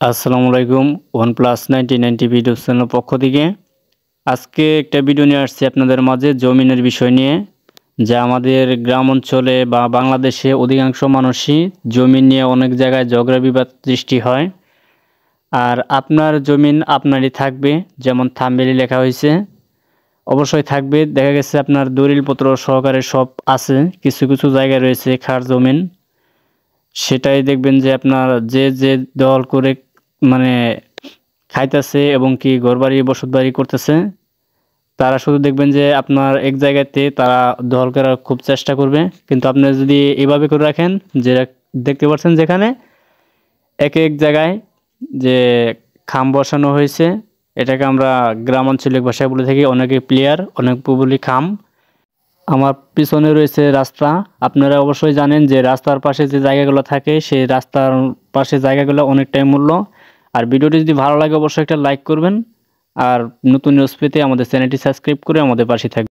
আসসালামু আলাইকুম। OnePlus 9090 video চ্যানেলের পক্ষ থেকে আজকে একটা ভিডিও নিয়ে আসছি আপনাদের মাঝে জমিনের বিষয় নিয়ে। যা আমাদের গ্রাম অঞ্চলে বা বাংলাদেশে অধিকাংশ মানুষই জমি নিয়ে অনেক জায়গায় ঝগড়া বিবাদ সৃষ্টি হয়। আর আপনার জমিন আপনারই থাকবে, যেমন থাম্বনেইলে লেখা হয়েছে অবশ্যই থাকবে। দেখা গেছে আপনার দলিলপত্র সহকারে সব আছে, কিছু কিছু জায়গায় রয়েছে খাস জমিন, সেটাই দেখবেন যে আপনার যে যে দল করে মানে খাইতেছে এবং কি ঘরবাড়ি বসতবাড়ি করতেছে, তারা শুধু দেখবেন যে আপনার এক জায়গাতে তারা দখল করার খুব চেষ্টা করবে। কিন্তু আপনি যদি এভাবে করে রাখেন, যে দেখতে পাচ্ছেন যেখানে এক এক জায়গায় যে খাম বসানো হয়েছে, এটাকে আমরা গ্রাম আঞ্চলিক ভাষায় বলে থাকি অনেকে প্লেয়ার, অনেক বলি খাম। আমার পিছনে রয়েছে রাস্তা। আপনারা অবশ্যই জানেন যে রাস্তার পাশে যে জায়গাগুলো থাকে, সেই রাস্তার পাশে জায়গাগুলো অনেকটাই মূল্য। আর ভিডিওটি যদি ভালো লাগে অবশ্যই একটা লাইক করবেন। আর নতুন নিউজ পেতে আমাদের চ্যানেলটি সাবস্ক্রাইব করে আমাদের পাশে থাকবেন।